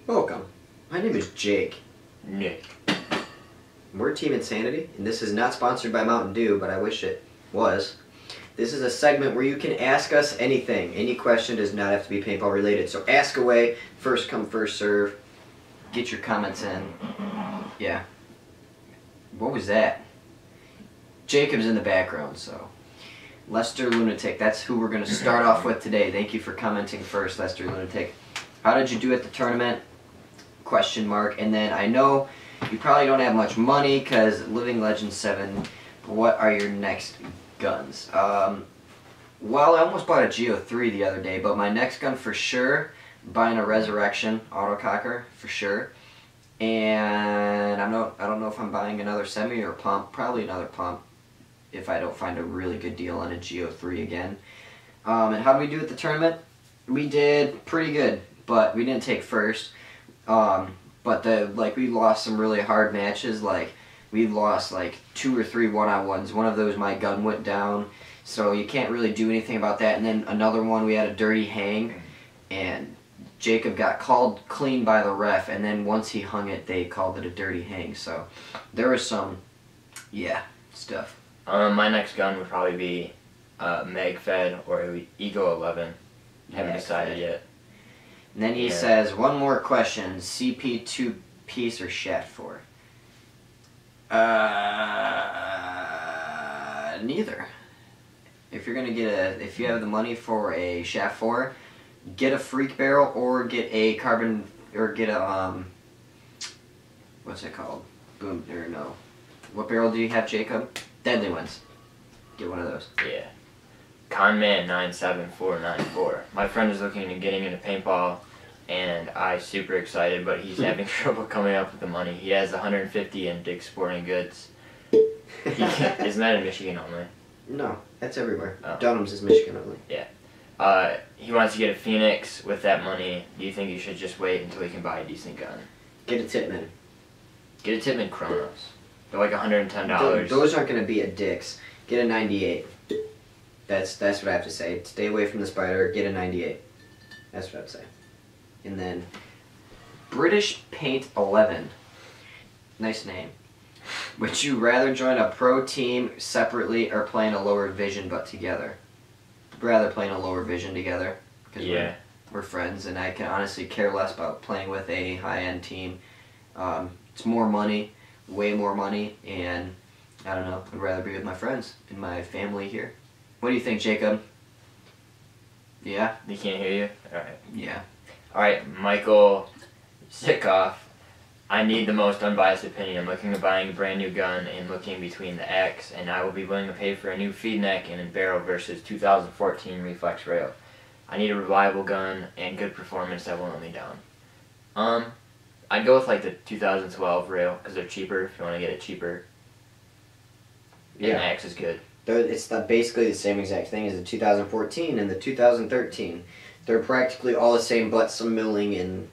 Welcome. My name is Jake. Nick. We're Team Insanity, and this is not sponsored by Mountain Dew, but I wish it was. This is a segment where you can ask us anything. Any question does not have to be paintball related. So ask away, first come, first serve. Get your comments in. Yeah. What was that? Jacob's in the background, so. Lester Lunatic, that's who we're going to start off with today. Thank you for commenting first, Lester Lunatic. How did you do at the tournament? Question mark. And then I know you probably don't have much money because Living Legend 7, what are your next guns? Well, I almost bought a Geo3 the other day, but my next gun for sure, buying a Resurrection autococker for sure. And I don't know if I'm buying another semi or pump, probably another pump if I don't find a really good deal on a Geo3 again. And how did we do at the tournament? We did pretty good, but we didn't take first. But we lost some really hard matches. Like we lost like 2 or 3 one-on-ones. One of those my gun went down, so you can't really do anything about that. And then another one we had a dirty hang, and Jacob got called clean by the ref, and then once he hung it, they called it a dirty hang. So there was some, yeah, stuff. My next gun would probably be Mag-Fed or Ego 11. Haven't decided yet. And then he says, one more question, CP 2-piece or Shat 4? Neither. If you're gonna get if you have the money for a Shat 4, get a freak barrel or get a carbon, or get a, what's it called? Boom, or no. What barrel do you have, Jacob? Deadly ones. Get one of those. Yeah. Conman 97494. My friend is looking into getting into paintball, and I'm super excited, but he's having trouble coming up with the money. He has 150 in Dick's Sporting Goods. Isn't that in Michigan only? No, that's everywhere. Oh. Dunham's is Michigan only. Yeah. He wants to get a Phoenix with that money. Do you think you should just wait until he can buy a decent gun? Get a Titman. Get a Titman Chronos. They're like $110. Those aren't going to be at Dick's. Get a 98. That's what I have to say. Stay away from the Spider. Get a 98. That's what I would say. And then British Paint 11. Nice name. Would you rather join a pro team separately or play in a lower division but together? Rather play in a lower division together. Because we're friends, and I can honestly care less about playing with a high-end team. It's more money, way more money, and I don't know, I'd rather be with my friends and my family here. What do you think, Jacob? Yeah? He can't hear you? Alright. Yeah. Alright, Michael Sickoff. I need the most unbiased opinion. I'm looking at buying a brand new gun and looking between the X, and I will be willing to pay for a new feed neck and a barrel versus 2014 Reflex Rail. I need a reliable gun and good performance that won't let me down. I'd go with like the 2012 Rail because they're cheaper if you want to get it cheaper. And the X is good. It's basically the same exact thing as the 2014 and the 2013. They're practically all the same, but some milling, and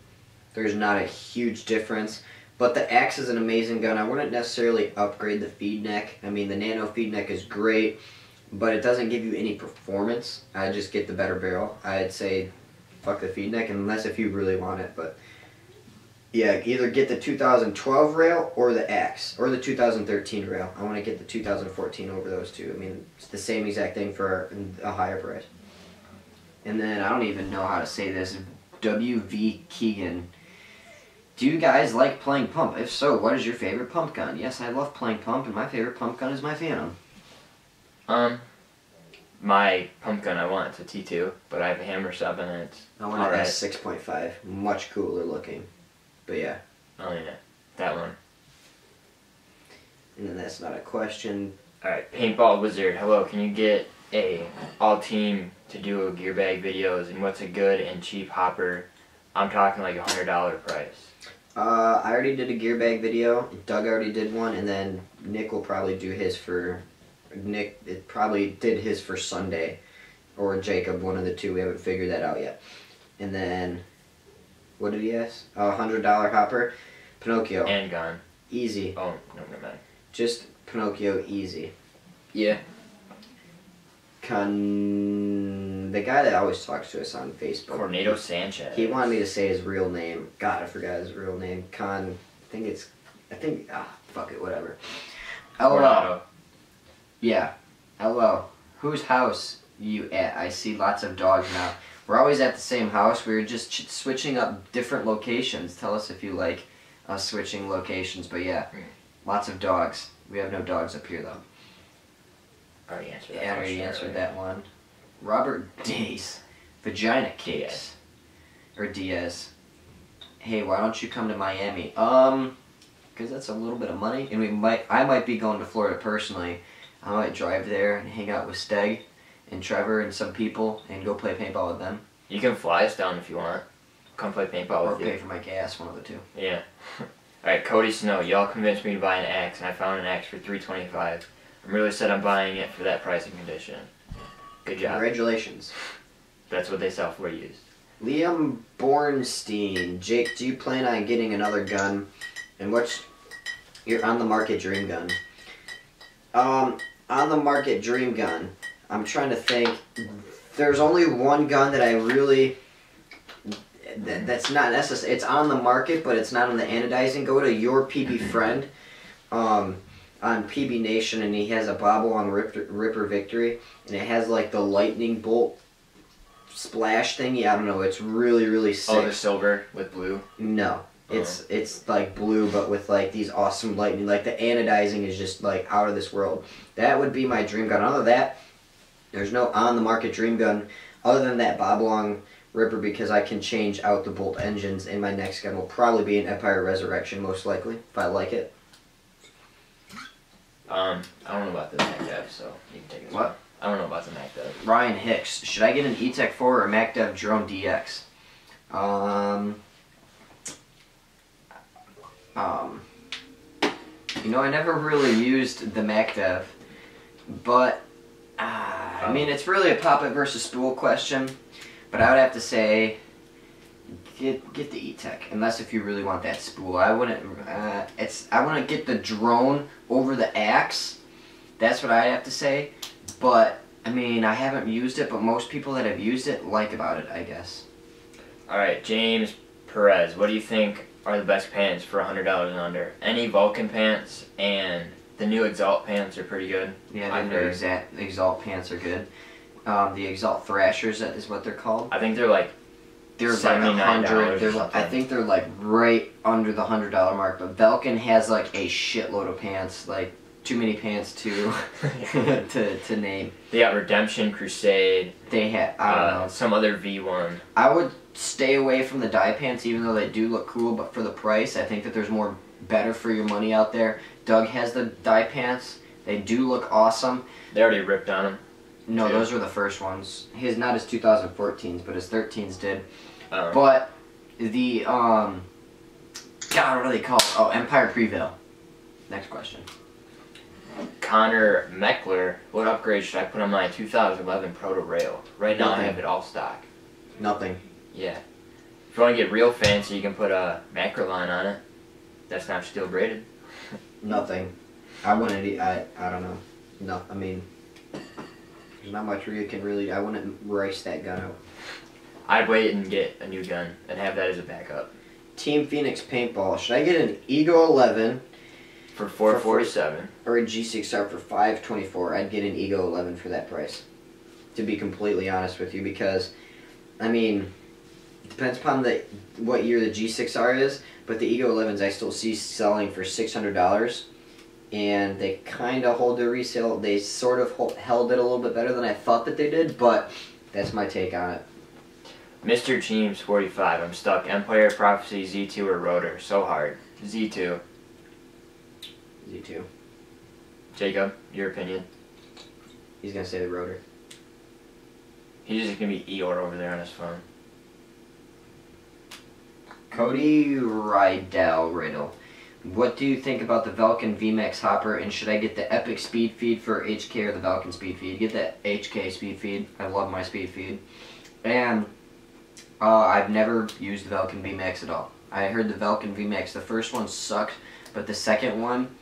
there's not a huge difference. But the Axe is an amazing gun. I wouldn't necessarily upgrade the feed neck. I mean, the nano feed neck is great, but it doesn't give you any performance. I'd just get the better barrel. I'd say fuck the feed neck, unless if you really want it. But yeah, either get the 2012 Rail or the Axe, or the 2013 Rail. I want to get the 2014 over those two. I mean, it's the same exact thing for a higher price. And then, I don't even know how to say this, WV Keegan. Do you guys like playing pump? If so, what is your favorite pump gun? Yes, I love playing pump, and my favorite pump gun is my Phantom. My pump gun I want, it's a T2, but I have a Hammer 7 and it's I want an S6.5, much cooler looking. But yeah. Oh yeah, that one. And then that's not a question. Alright, Paintball Wizard, hello, can you get a all-team to do a gear bag videos, and what's a good and cheap hopper? I'm talking like $100 price. I already did a gear bag video. Doug already did one, and then Nick will probably do his for... Nick probably did his for Sunday. Or Jacob, one of the two. We haven't figured that out yet. And then... What did he ask? $100 hopper. Pinocchio. And gun. Easy. Oh, no, never mind. Just Pinocchio easy. Yeah. The guy that always talks to us on Facebook. Cornado Sanchez. He wanted me to say his real name. God, I forgot his real name. Fuck it, whatever. Coronado. Yeah. Hello. Whose house you at? I see lots of dogs now. We're always at the same house. We were just switching up different locations. Tell us if you like us switching locations. But yeah, lots of dogs. We have no dogs up here, though. I already answered that. Yeah, I already answered that one. Robert Days. Vagina Cakes. Or Diaz. Hey, why don't you come to Miami? Because that's a little bit of money. And I might be going to Florida personally. I might drive there and hang out with Steg and Trevor and some people and go play paintball with them. You can fly us down if you want. Come play paintball with you. Or pay for my gas, one of the two. Yeah. Alright, Cody Snow, y'all convinced me to buy an axe, and I found an axe for $325. I'm really set on buying it for that price and condition. Good job. Congratulations. That's what they sell for used. Liam Bornstein. Jake, do you plan on getting another gun? And what's your on the market dream gun? On the market dream gun, I'm trying to think. There's only one gun that I really... That's not necessary. It's on the market, but it's not on the anodizing. Go to your PB friend on PB Nation, and he has a bobble on Ripper Victory, and it has like the lightning bolt splash thingy. I don't know. It's really, really sick. Oh, the silver with blue? No. It's like blue, but with like these awesome lightning. Like the anodizing is just like out of this world. That would be my dream gun. Other than that, there's no on the market dream gun other than that Boblong Ripper, because I can change out the bolt engines, and my next gun will probably be an Empire Resurrection, most likely, if I like it. I don't know about the MacDev, so you can take it. What? I don't know about the MacDev. Ryan Hicks, should I get an E-Tech 4 or a MacDev Drone DX? You know, I never really used the MacDev, but I mean, it's really a pop-it versus spool question. But I would have to say, get the E-Tech, unless if you really want that spool. I wouldn't. I want to get the drone over the axe. That's what I'd have to say. But I mean, I haven't used it, but most people that have used it like about it, I guess. All right, James Perez, what do you think are the best pants for $100 and under? Any Vulcan pants, and the new Exalt pants are pretty good. Yeah, the new Exalt pants are good. The Exalt Thrashers, that is what they're called. I think they're like $79. I think they're like right under the $100 mark. But Vulcan has like a shitload of pants, like too many pants to to name. They got Redemption Crusade. They have I don't know, some other V1. I would stay away from the dye pants, even though they do look cool. But for the price, I think that there's more better for your money out there. Doug has the dye pants. They do look awesome. They already ripped on them. No, those were the first ones. Not his 2014s, but his 13s did. Oh. But the God, what are they called? Oh, Empire Prevail. Next question. Connor Meckler, what upgrade should I put on my 2011 Proto Rail? Right now I have it all stock. Nothing. Yeah. If you want to get real fancy, you can put a Macroline on it. That's not steel braided. Nothing. I wouldn't. I don't know. No, I mean, there's not much where you can really. I wouldn't race that gun out. I'd wait and get a new gun and have that as a backup. Team Phoenix Paintball. Should I get an Ego 11 for $447 or a G6R for $524? I'd get an Ego 11 for that price. To be completely honest with you, because I mean, it depends upon what year the G6R is, but the Ego 11s I still see selling for $600. And they kind of hold their resale. They sort of held it a little bit better than I thought that they did, but that's my take on it. Mr. Teams 45, I'm stuck. Empire, Prophecy, Z2, or Rotor. So hard. Z2. Z2. Jacob, your opinion? He's going to say the Rotor. He's just going to be Eeyore over there on his phone. Cody Riddle. What do you think about the Vulcan VMAX hopper, and should I get the Epic speed feed for HK or the Vulcan speed feed? Get the HK speed feed. I love my speed feed. And I've never used the Vulcan VMAX at all. I heard the Vulcan VMAX, the first one sucked, but the second one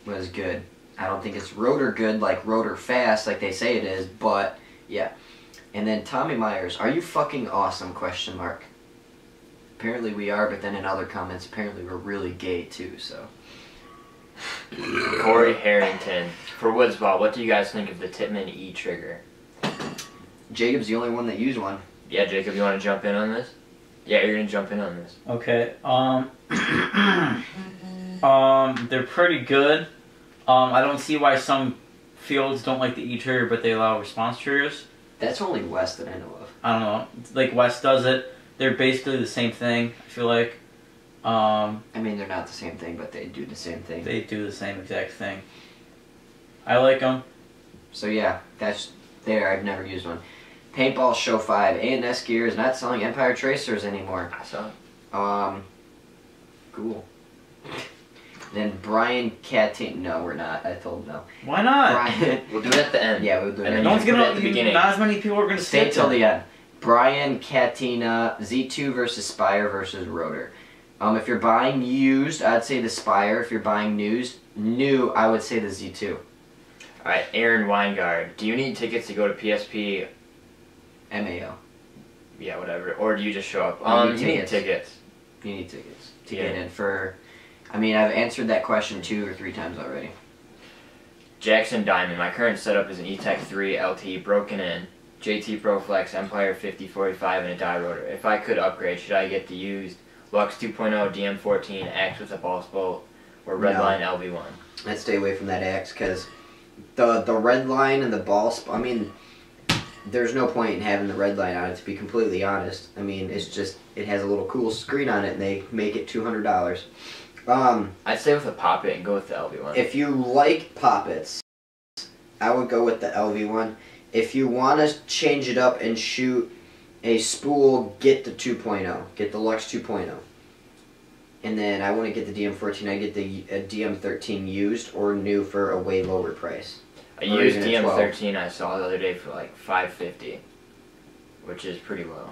was good. I don't think it's rotor good, like rotor fast, like they say it is, but yeah. And then Tommy Myers, are you fucking awesome, question mark. Apparently we are, but then in other comments, apparently we're really gay too, so. Corey Harrington, for Woodsball, what do you guys think of the Tippmann E-trigger? Jacob's the only one that used one. Yeah, Jacob, you want to jump in on this? Yeah, you're gonna jump in on this. Okay. They're pretty good. I don't see why some fields don't like the E-trigger, but they allow response triggers. That's only West that I know of. I don't know. Like West does it. They're basically the same thing, I feel like. I mean, they're not the same thing, but they do the same thing. They do the same exact thing. I like them. So yeah, that's there. I've never used one. Paintball Show 5. A&S Gear is not selling Empire Tracers anymore. I saw it. Cool. Then Brian Catting. No, we're not. I told him no. Why not? Brian. We'll do it at the end. Yeah, we'll do it. And then Don't you get put it up at the beginning. Not as many people are going to Stay skip till them. the end. Brian Catina, Z2 versus Spire versus Rotor. If you're buying used, I'd say the Spire. If you're buying new, I would say the Z2. Alright, Aaron Weingard, do you need tickets to go to PSP? MAO. Yeah, whatever. Or do you just show up? You need You need tickets. tickets. You need tickets to Yeah. get in for. I mean, I've answered that question 2 or 3 times already. Jackson Diamond, my current setup is an E-Tech 3 LT broken in. JT Pro Flex Empire 5045 and a die rotor. If I could upgrade, should I get the used Lux 2.0 DM14 Axe with a ball bolt or Redline LV1? I'd stay away from that axe because the red line and the ball. I mean, there's no point in having the red line on it. To be completely honest, I mean, it's just it has a little cool screen on it, and they make it $200. I'd stay with a Poppet and go with the LV1. If you like poppets, I would go with the LV1. If you want to change it up and shoot a spool, get the 2.0. Get the Lux 2.0. And then I wouldn't get the DM14. I'd get the DM13 used or new for a way lower price. A Or used even a 12. DM13 I saw the other day for like $550, which is pretty low.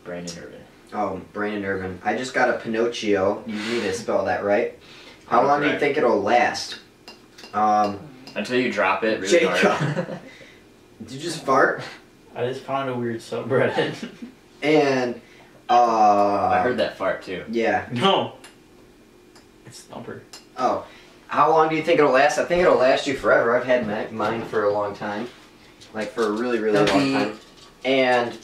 Brandon Irvin. Oh, Brandon Irvin. I just got a Pinocchio. You need to spell that right. How long do you Correct. think it'll last? Until you drop it really Jacob. hard. Did you just fart? I just found a weird subreddit. And, I heard that fart too. yeah. No. It's Thumper. Oh. How long do you think it'll last? I think it'll last you forever. I've had mine for a long time. Like, for a really, really long time. And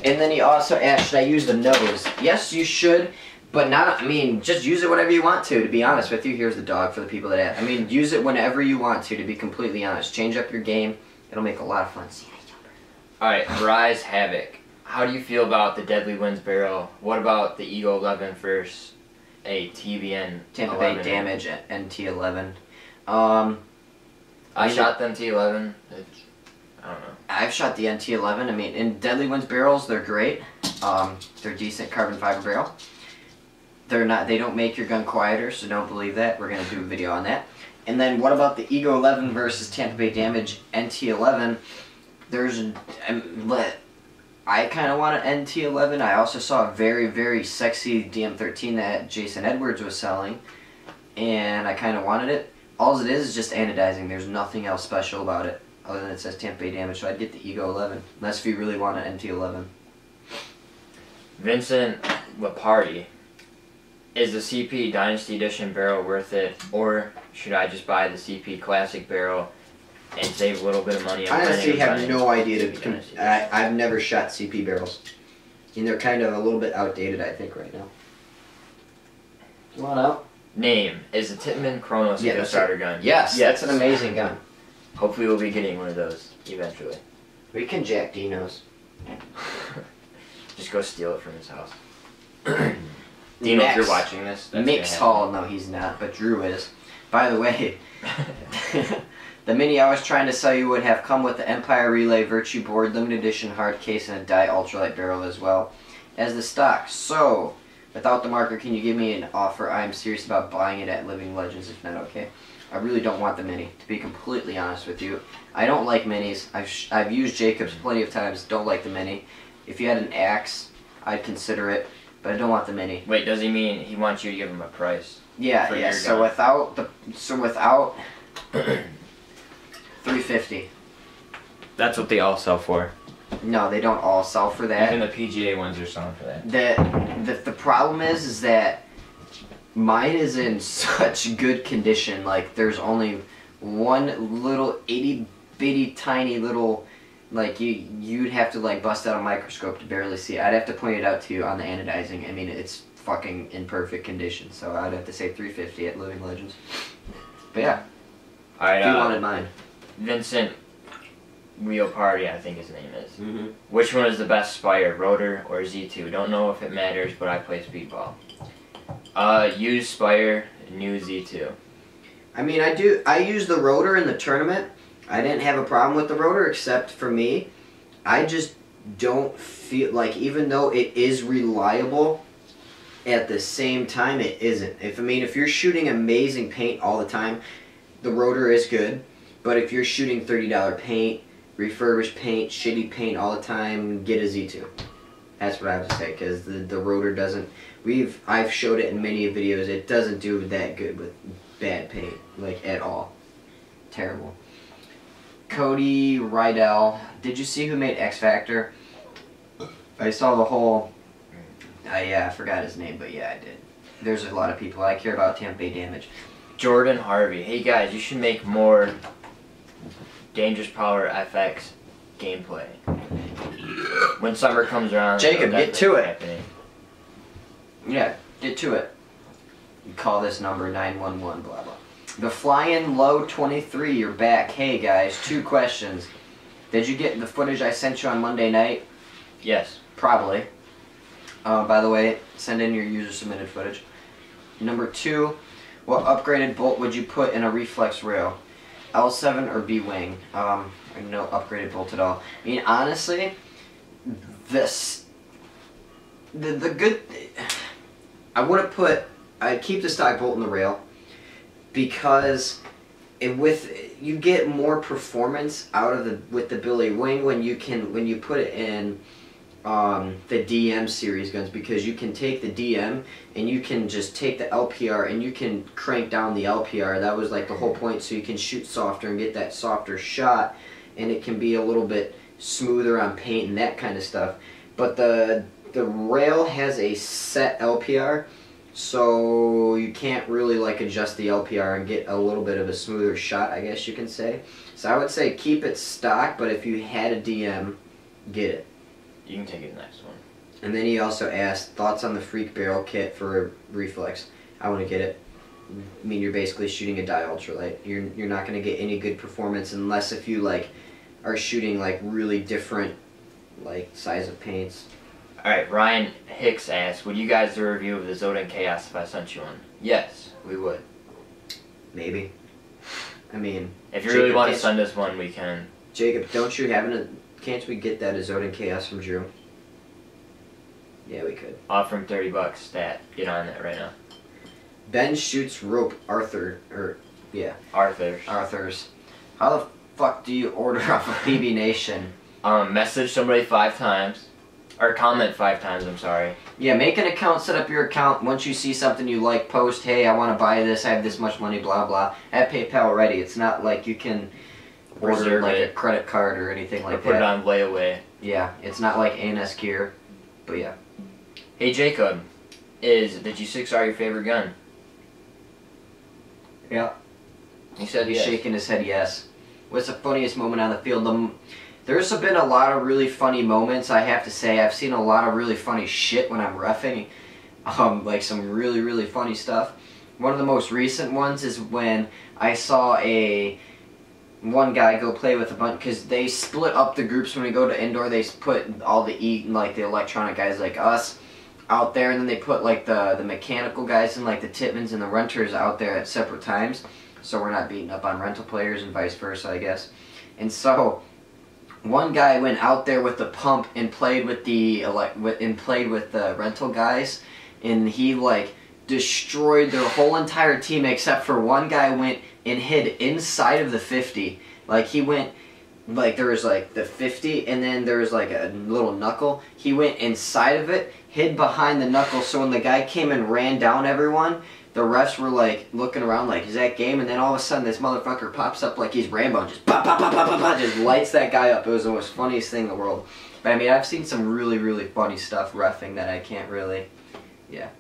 then he also asked, should I use the nose? Yes, you should. But not, I mean, just use it whenever you want to be honest with you. Here's the dog for the people that ask. I mean, use it whenever you want to be completely honest. Change up your game. It'll make a lot of fun. Alright, Rise Havoc. How do you feel about the Deadly Winds barrel? What about the Eagle 11 versus a TBN Tampa 11? Bay Damage at NT11. I shot them T11. I don't know. I've shot the NT11. I mean, in Deadly Winds barrels, they're great. They're decent carbon fiber barrel. They're not. They don't make your gun quieter, so don't believe that. We're gonna do a video on that. And then what about the Eagle 11 versus Tampa Bay Damage NT11? I kind of want an NT11. I also saw a very, very sexy DM13 that Jason Edwards was selling, and I kind of wanted it. All it is just anodizing. There's nothing else special about it other than it says Tampa Bay Damage, so I'd get the Eagle 11, unless if you really want an NT11. Vincent Laparty. Is the CP Dynasty Edition barrel worth it, or should I just buy the CP Classic barrel and save a little bit of money on I honestly planning have and no idea to buying become. I've never shot CP barrels, and they're kind of a little bit outdated, I think, right now. Come on out. Name. Is the Tippmann Chronos a good that's starter gun? Yes, that's an amazing gun. Hopefully we'll be getting one of those eventually. We can jack Dino's. Just go steal it from his house. Dino, if you're watching this, that's Mix gonna Hall, no he's not, but Drew is. By the way, the mini I was trying to sell you would have come with the Empire Relay Virtue Board, limited edition hard case, and a die ultralight barrel as well as the stock. So, without the marker, can you give me an offer? I'm serious about buying it at Living Legends, if not okay. I really don't want the mini, to be completely honest with you. I don't like minis. I've used Jacobs plenty of times, don't like the mini. If you had an axe, I'd consider it, but I don't want the mini. Wait, does he mean he wants you to give him a price? Yeah, for yeah. your So gun. without 350. That's what they all sell for. No, they don't all sell for that. Even the PGA ones are selling for that. The problem is that mine is in such good condition. Like, there's only one little itty bitty tiny little, like, you'd have to like bust out a microscope to barely see it. I'd have to point it out to you on the anodizing. I mean, it's fucking in perfect condition. So I'd have to say 350 at Living Legends. But yeah, Alright, if you wanted mine. Vincent Wheel Party, I think his name is. Mm-hmm. Which one is the best Spire, Rotor or Z2? Don't know if it matters, but I play Speedball. Use Spire, new Z2. I mean, I use the rotor in the tournament. I didn't have a problem with the rotor, except for me, I just don't feel like, even though it is reliable, at the same time it isn't. If you're shooting amazing paint all the time, the rotor is good. But if you're shooting $30 paint, refurbished paint, shitty paint all the time, get a Z2. That's what I have to say, because the rotor doesn't. I've showed it in many videos. It doesn't do that good with bad paint, like, at all. Terrible. Cody Rydell. Did you see who made X Factor? I saw the whole. Yeah, I forgot his name, but yeah, I did. There's a lot of people. I care about Tampa Bay Damage. Jordan Harvey. Hey guys, you should make more Dangerous Power FX gameplay. When summer comes around, Jacob, it'll get to definitely it. happening. Yeah, get to it. You call this number 911, blah blah. The Flying Low 23, you're back. Hey guys, 2 questions. Did you get the footage I sent you on Monday night? Yes. Probably. By the way, send in your user submitted footage. Number 2, what upgraded bolt would you put in a reflex rail? L7 or B-wing? No upgraded bolt at all. I mean, honestly, the good. I'd keep the stock bolt in the rail, because you get more performance out of with the Billy Wing when you put it in the DM series guns, because you can take the DM and you can just take the LPR and you can crank down the LPR. That was like the whole point, so you can shoot softer and get that softer shot, and it can be a little bit smoother on paint and that kind of stuff. But the rail has a set LPR, so you can't really like adjust the LPR and get a little bit of a smoother shot, I guess you can say. So I would say keep it stock, but if you had a DM, get it. You can take it next one. And then he also asked thoughts on the Freak Barrel kit for Reflex. I want to get it. I mean, you're basically shooting a die ultralight. You're not going to get any good performance unless if you like are shooting like really different like size of paints. Alright, Ryan Hicks asked, would you guys do a review of the Zodan Chaos if I sent you one? Yes, we would. Maybe. I mean, If you really want to send us one, we can. Jacob, don't you have can't we get that Zodan Chaos from Drew? Yeah, we could. Offer him $30 stat. Get on that right now. Ben shoots rope Arthur's. How the fuck do you order off of PB Nation? Message somebody 5 times. Or comment 5 times, I'm sorry. Yeah, make an account, set up your account. Once you see something you like, post, hey, I want to buy this, I have this much money, blah, blah. Have PayPal ready. It's not like you can order Reserve like it. a credit card or anything like Or put that. it on layaway. Yeah, it's not like ANS gear. But yeah. Hey Jacob, is the G6R your favorite gun? Yeah. He said He's yes. shaking his head yes. What's the funniest moment on the field? There's been a lot of really funny moments, I have to say. I've seen a lot of really funny shit when I'm reffing. Like some really, really funny stuff. One of the most recent ones is when I saw one guy go play with a bunch, because they split up the groups when we go to indoor. They put all the the electronic guys like us out there, and then they put like the mechanical guys and like the Titmans and the renters out there at separate times, so we're not beating up on rental players and vice versa, I guess. And so one guy went out there with the pump and played with the rental guys, and he like destroyed their whole entire team except for one guy went and hid inside of the 50. Like he went, like there was like the 50 and then there was like a little knuckle. He went inside of it, hid behind the knuckle, so when the guy came and ran down everyone, the refs were like looking around like, is that game? And then all of a sudden this motherfucker pops up like he's Rambo and just pop, pop, pop, pop, pop, pop, just lights that guy up. It was the most funniest thing in the world. But I mean, I've seen some really, really funny stuff reffing that I can't really, yeah.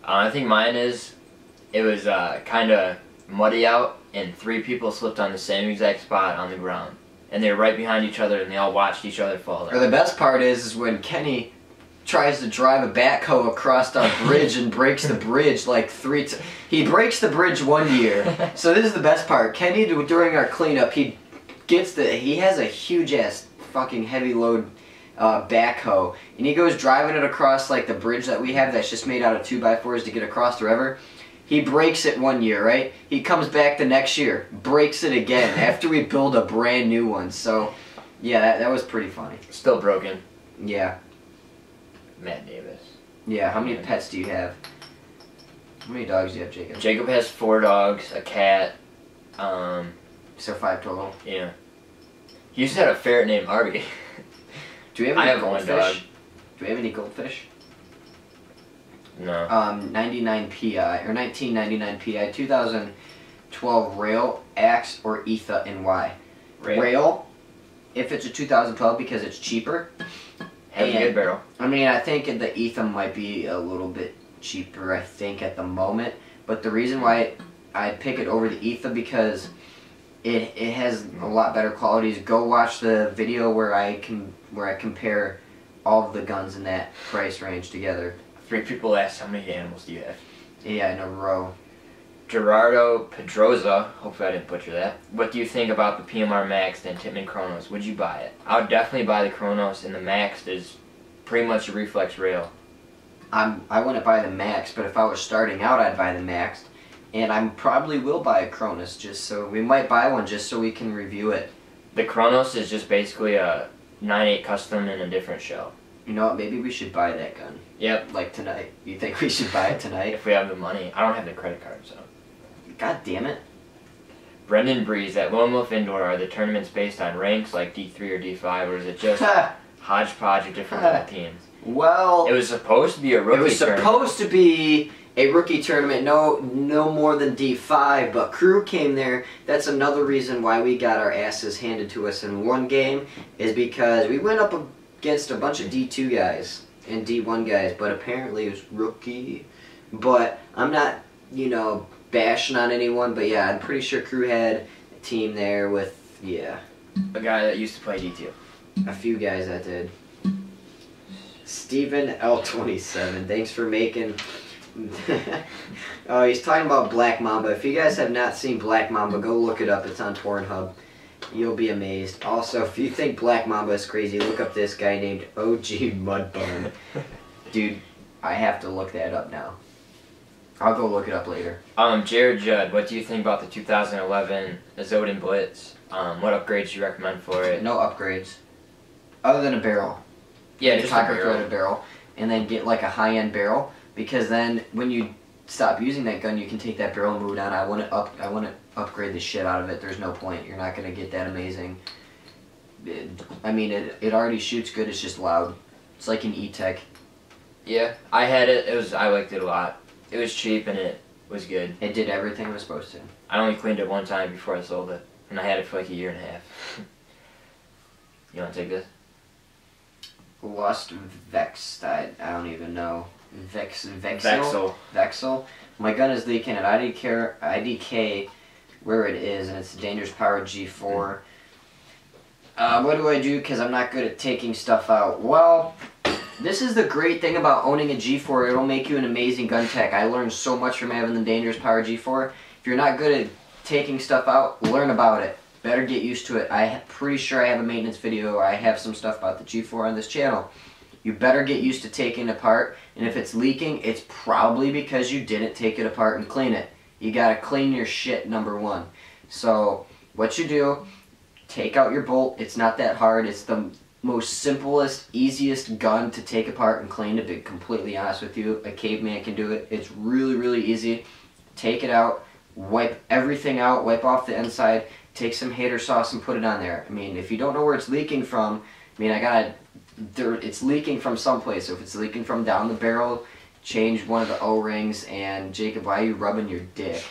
I think mine is, it was kind of muddy out, and 3 people slipped on the same exact spot on the ground. And they were right behind each other, and they all watched each other fall. Or the best part is when Kenny tries to drive a backhoe across our bridge and breaks the bridge like 3 times. He breaks the bridge one year. So this is the best part. Kenny, during our cleanup, he has a huge ass fucking heavy load backhoe, and he goes driving it across like the bridge that we have that's just made out of 2x4s to get across the river. He breaks it one year, right? He comes back the next year, breaks it again after we build a brand new one. So, yeah, that was pretty funny. Still broken. Yeah. Matt Davis. Yeah, how many pets do you have? How many dogs do you have, Jacob? Jacob has 4 dogs, a cat. So 5 total. Yeah. He used to have a ferret named Harvey. Do we have I any have one goldfish? dog. Do we have any goldfish? No. 99 PI, or 1999 PI, 2012 Rail, Axe, or Etha, and why? Rail, if it's a 2012 because it's cheaper. Has a good barrel. I mean, I think the Etha might be a little bit cheaper, I think, at the moment. But the reason why I pick it over the Etha because it has a lot better qualities. Go watch the video where I compare all of the guns in that price range together. 3 people asked, how many animals do you have? Yeah, in a row. Gerardo Pedroza, hopefully I didn't butcher that. What do you think about the PMR Max and Tippmann Chronos? Would you buy it? I would definitely buy the Chronos, and the Max is pretty much a reflex rail. I wouldn't buy the Max, but if I was starting out, I'd buy the Max. And I probably will buy a Cronus, just so we might buy one just so we can review it. The Chronos is just basically a 9.8 custom in a different shell. You know what? Maybe we should buy that gun. Yep. Like tonight. You think we should buy it tonight? If we have the money. I don't have the credit card, so. God damn it. Brendan Breeze, at Lone Wolf Indoor, are the tournaments based on ranks like D3 or D5, or is it just hodgepodge of different little teams? Well, It was supposed to be a rookie tournament. supposed to be a rookie tournament, no more than D5, but crew came there. That's another reason why we got our asses handed to us in one game, is because we went up against a bunch of D2 guys and D1 guys, but apparently it was rookie. But I'm not, bashing on anyone, but yeah, I'm pretty sure crew had a team there with, yeah. A guy that used to play D2. A few guys that did. Steven L27, thanks for making... Oh, he's talking about Black Mamba. If you guys have not seen Black Mamba, go look it up. It's on Pornhub. You'll be amazed. Also, if you think Black Mamba is crazy, look up this guy named OG Mudbone. Dude, I have to look that up now. I'll go look it up later. Jared Judd, what do you think about the 2011 Zodin Blitz? What upgrades do you recommend for it? No upgrades. Other than a barrel. Yeah, Get just a a copper barrel. threaded barrel. And then get like a high-end barrel. Because then when you stop using that gun, you can take that barrel and move it on. I want to upgrade the shit out of it. There's no point. You're not going to get that amazing. It already shoots good. It's just loud. It's like an E-Tech. Yeah, I had it. I liked it a lot. It was cheap and it was good. It did everything it was supposed to. I only cleaned it one time before I sold it, and I had it for like a year and a half. You want to take this? Lust Vex. I don't even know. Vexel. My gun is leaking at IDK where it is, and it's a dangerous power G4. What do I do? Because I'm not good at taking stuff out. Well, this is the great thing about owning a G4. It'll make you an amazing gun tech. I learned so much from having the dangerous power G4. If you're not good at taking stuff out, learn about it. Better get used to it. I'm pretty sure I have a maintenance video. I have some stuff about the G4 on this channel. You better get used to taking it apart, and if it's leaking, it's probably because you didn't take it apart and clean it. You gotta clean your shit, number one. So, what you do, take out your bolt. It's not that hard. It's the most simplest, easiest gun to take apart and clean, to be completely honest with you. A caveman can do it. It's really, really easy. Take it out, wipe everything out, wipe off the inside, take some hater sauce and put it on there. If you don't know where it's leaking from, it's leaking from someplace. So if it's leaking from down the barrel, change one of the O-rings, and Jacob, why are you rubbing your dick?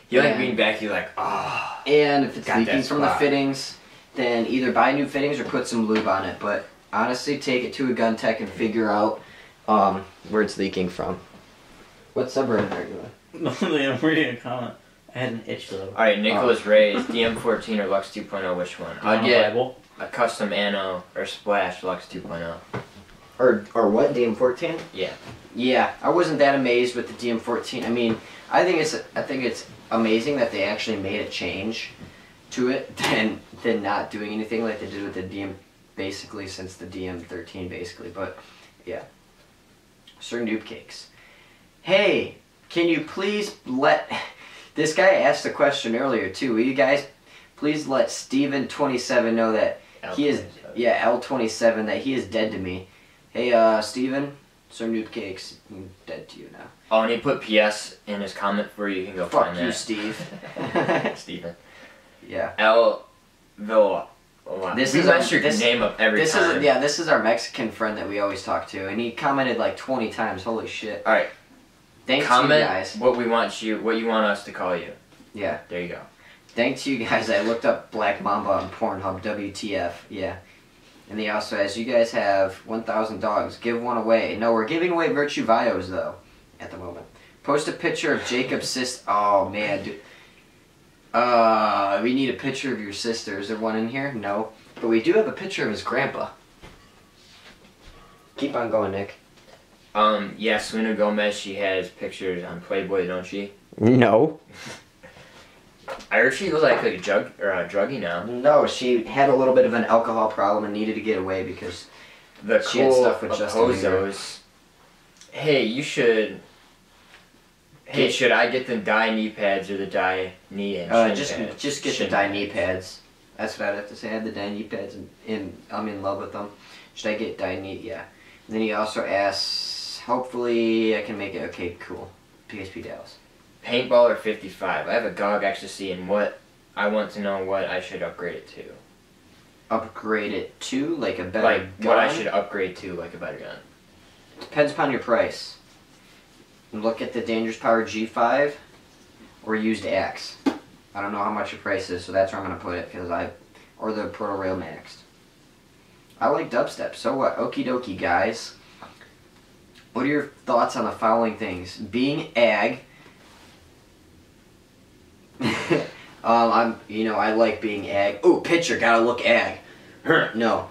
You like being back, you're like, ah. And if it's Got leaking that from the spot. fittings, then either buy new fittings or put some lube on it. But honestly, take it to a gun tech and figure out where it's leaking from. What subreddit are you in? I'm reading a comment. I had an itch though. Alright, Nicholas Ray, DM14 or Lux 2.0, which one? I'll get a custom Anno or Splash Lux 2.0. Or what? DM14? Yeah. Yeah, I wasn't that amazed with the DM14. I mean, I think it's amazing that they actually made a change to it than not doing anything like they did with the DM, basically since the DM13 basically. But yeah, Sir Noob Cakes. Hey, can you please let this guy asked a question earlier too? Will you guys please let Steven27 know that he is L27 that he is dead to me? Hey, Steven, Sir Noob Cakes, I'm dead to you now. Oh, and he put PS in his comment for you. You can go Fuck find you, that. Steve. Steven. Yeah. L. Villa. Oh, wow. This We is mess our- your name up every time. This is our Mexican friend that we always talk to, and he commented like 20 times. Holy shit! All right. Thanks Comment to you guys. what you want us to call you. Yeah. There you go. Thanks to you guys. I looked up Black Mamba on Pornhub. WTF? Yeah. And he also has, you guys have 1,000 dogs. Give one away. No, we're giving away Virtue Vios though, at the moment. Post a picture of Jacob's sister. Oh man, dude. We need a picture of your sister. Is there one in here? No. But we do have a picture of his grandpa. Keep on going, Nick. Yeah, Selena Gomez, she has pictures on Playboy, don't she? No. I heard she looks like a druggie now. No, she had a little bit of an alcohol problem and needed to get away because The she had cool stuff with Justin Bieber. Apozos. Hey, you should... Hey, should I get the dye knee pads or the dye knee and shin pads? Just get the Shin dye pads. knee pads. That's what I'd have to say. I have the dye knee pads and I'm in love with them. Should I get dye knee? Yeah. And then he also asks, hopefully I can make it. Okay, cool. PSP Dallas. Paintball or 55? I have a GOG Ecstasy and I want to know what I should upgrade it to. Upgrade it to like a better Like, gun? what I should upgrade to, like a better gun. Depends upon your price. Look at the Dangerous Power G5 or used Axe. I don't know how much your price is, so that's where I'm going to put it, or the Proto Rail Maxed. I like dubstep, so what? Okie dokie, guys. What are your thoughts on the following things? Being ag. I like being ag. Oh, pitcher, gotta look ag. No.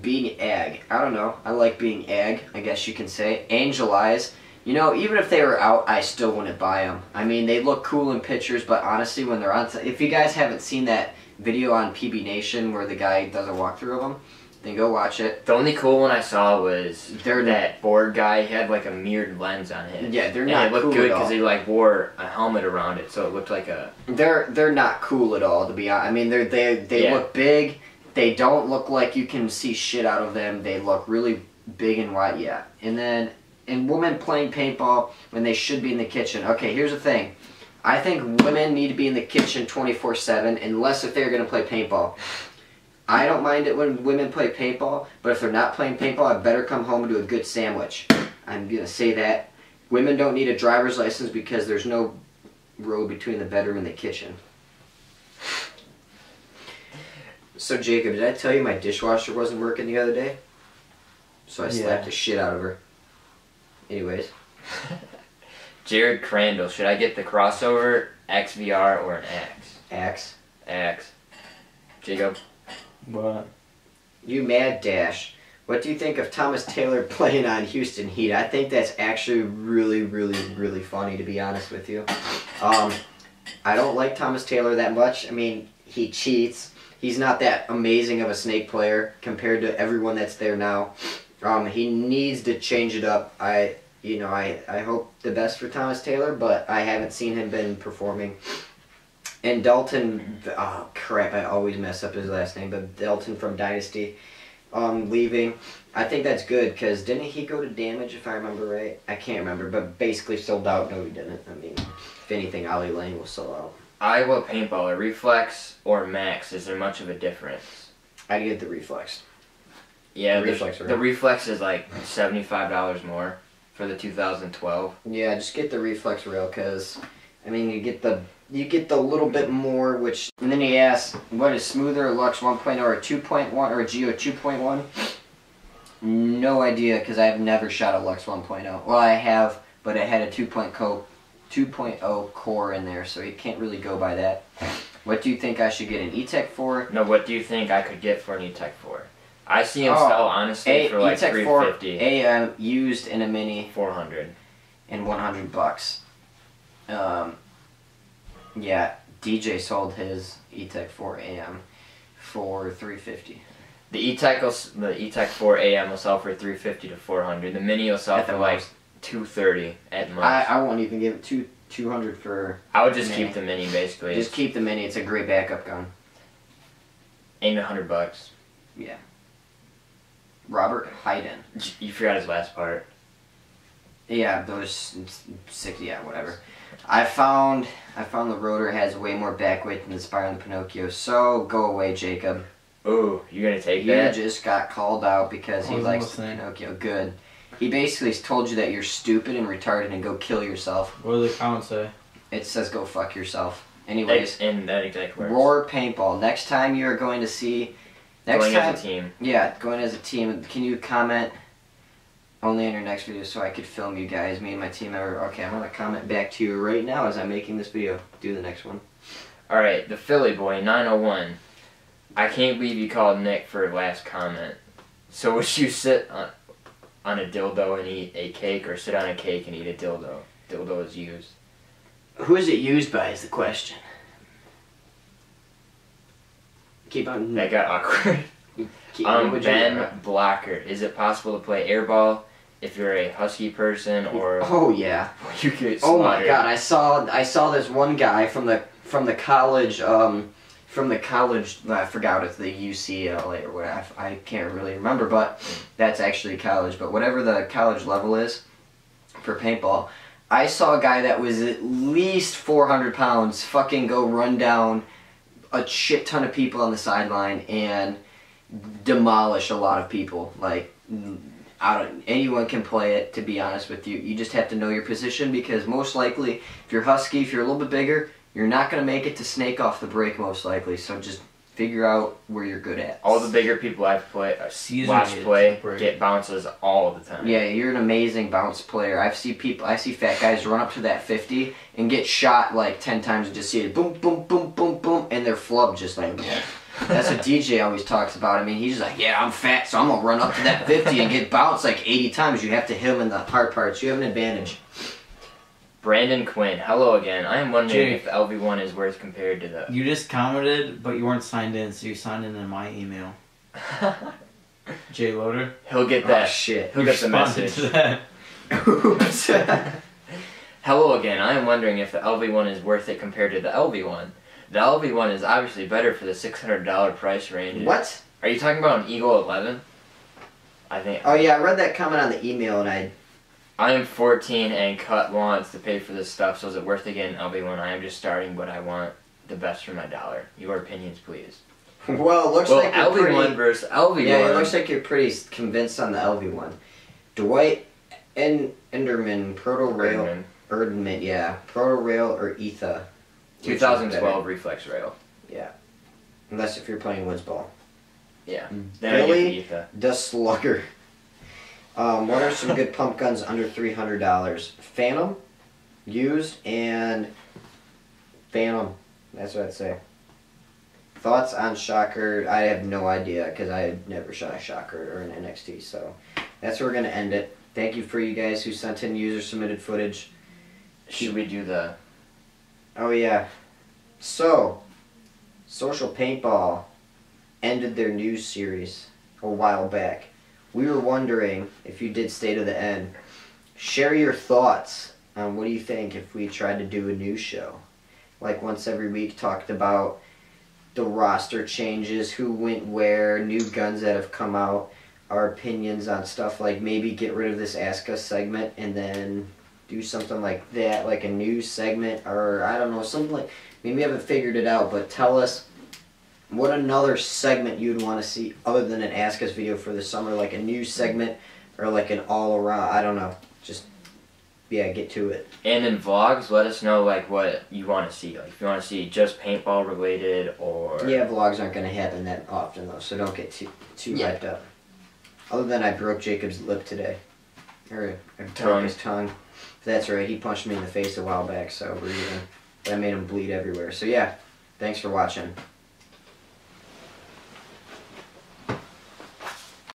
Being ag. I don't know. I like being ag, I guess you can say. Angel Eyes. Even if they were out, I still wouldn't buy them. I mean, they look cool in pictures, but honestly, when they're on... If you guys haven't seen that video on PB Nation where the guy does a walkthrough of them, then go watch it. The only cool one I saw was They're that board guy. He had like a mirrored lens on his. Yeah, they're and not it looked cool good at all. because he like wore a helmet around it, so it looked like a... They're not cool at all, to be honest. I mean, they Yeah. look big. They don't look like you can see shit out of them. They look really big and wide, yeah. And then, women playing paintball when they should be in the kitchen. Okay, here's the thing. I think women need to be in the kitchen 24/7, unless if they're going to play paintball. I don't mind it when women play paintball, but if they're not playing paintball, I better come home and do a good sandwich. I'm going to say that. Women don't need a driver's license because there's no road between the bedroom and the kitchen. So Jacob, did I tell you my dishwasher wasn't working the other day? So I slapped the shit out of her. Anyways. Jared Crandall, should I get the crossover, XVR, or an Axe? Axe. Axe. Jacob? What? You mad dash. What do you think of Thomas Taylor playing on Houston Heat? I think that's actually really, really, really funny, to be honest with you. I don't like Thomas Taylor that much. I mean, he cheats. He's not that amazing of a snake player compared to everyone that's there now. He needs to change it up. I hope the best for Thomas Taylor, but I haven't seen him been performing. And Dalton, oh crap, I always mess up his last name, but Dalton from Dynasty, leaving. I think that's good, because didn't he go to Damage, if I remember right? I can't remember, but basically sold out. No, he didn't. I mean, if anything, Ali Lang will sell out. Iowa Paintballer, Reflex or Max? Is there much of a difference? I'd get the Reflex. Yeah, Reflex the Rail. Reflex is like $75 more for the 2012. Yeah, just get the Reflex Rail, because, I mean, you get the little bit more, which... And then he asks, what is smoother, a Lux 1.0 or a 2.1 or a Geo 2.1? No idea, because I've never shot a Lux 1.0. Well, I have, but it had a 2.0 core in there, so you can't really go by that. What do you think I should get an E-Tech for? No, what do you think I could get for an E-Tech for? I see him sell, honestly, for like E-Tech $350. AM used in a Mini. $400. And $100. Yeah, DJ sold his E-Tech 4 AM for $350. The E-Tech 4 AM will sell for $350 to $400. The Mini will sell At the for like most. $230 at most. I won't even give it $200 for. I would just Mini. keep the Mini basically. Just keep the Mini. It's a great backup gun. Ain't $100. Yeah. Robert Hayden. You forgot his last part. Yeah, those 60. Yeah, whatever. I found the rotor has way more back weight than the Spire and the Pinocchio. So go away, Jacob. Ooh, you gonna take You that? just got called out because he I was likes the listening. Pinocchio. Good. He basically told you that you're stupid and retarded and go kill yourself. What do the comments say? It says go fuck yourself. Anyways, And that exact words. Roar Paintball. Next time you are going to see... Next Going time, as a team. yeah, going as a team. Can you comment only in your next video so I could film you guys, me and my team member? Okay, I'm going to comment back to you right now as I'm making this video. Do the next one. Alright, the Philly Boy, 901. I can't believe you called Nick for a last comment. So would you sit on a dildo and eat a cake, or sit on a cake and eat a dildo? Dildo is used. Who is it used by is the question. Keep on... That got awkward. what would you- Ben Blocker. Is it possible to play airball if you're a husky person, or Oh, yeah. you get Oh my slaughtered? god, I saw this one guy from the college I forgot it's the UCLA or whatever. I can't really remember, but that's actually college. But whatever the college level is for paintball, I saw a guy that was at least 400 pounds fucking go run down a shit ton of people on the sideline and demolish a lot of people. Like, anyone can play it, to be honest with you. You just have to know your position, because most likely, if you're husky, if you're a little bit bigger, you're not going to make it to snake off the break most likely. So just figure out where you're good at. All the bigger people I've watched play get bounces all the time. Yeah, you're an amazing bounce player. I see fat guys run up to that 50 and get shot like 10 times and just see it boom, boom, boom, boom, boom, and their flub just like... That's what DJ always talks about. I mean, he's just like, yeah, I'm fat, so I'm going to run up to that 50 and get bounced like 80 times. You have to hit him in the hard parts. You have an advantage. Brandon Quinn, hello again. I am wondering Jake. if the LV1 is worth compared to the... You just commented, but you weren't signed in, so you signed in my email. Jay Loader. He'll get Oh, that. shit. He'll get the Responded message. to that. Oops. Hello again. I am wondering if the LV1 is worth it compared to the LV1. The LV1 is obviously better for the $600 price range. What? Are you talking about an Eagle 11? I think. Oh, yeah, I read that comment on the email, and I am 14 and cut wants to pay for this stuff, so is it worth it getting an LV1? I am just starting, but I want the best for my dollar. Your opinions, please. Well, it looks Well, like you're LV1 pretty... versus LV1. Yeah, it looks like you're pretty convinced on the LV1. Dwight Enderman, Proto Rail... Erdman, yeah. Proto Rail or Etha. 2012 Reflex Rail. Yeah. Unless if you're playing Woods Ball. Yeah. Then I get Billy the Etha. the Slugger. What are some good pump guns under $300? Phantom, used, and Phantom. That's what I'd say. Thoughts on Shocker? I have no idea, because I had never shot a Shocker or an NXT, so that's where we're going to end it. Thank you for you guys who sent in user-submitted footage. Should we do the... Oh, yeah. So, Social Paintball ended their news series a while back. We were wondering if you did State of the End. Share your thoughts on what do you think if we tried to do a news show. Like once every week, talked about the roster changes, who went where, new guns that have come out, our opinions on stuff, like maybe get rid of this Ask Us segment and then do something like that, like a news segment, or I don't know, something like, I mean, we haven't figured it out, but tell us what another segment you'd want to see other than an Ask Us video for the summer, like a news segment or like an all around, I don't know, just, yeah, get to it. And in vlogs, let us know like what you want to see. Like if you want to see just paintball related or... Yeah, vlogs aren't going to happen that often though, so don't get too hyped up. Other than I broke Jacob's lip today. Or I broke his tongue. That's right, he punched me in the face a while back, so we're even. That made him bleed everywhere. So yeah, thanks for watching.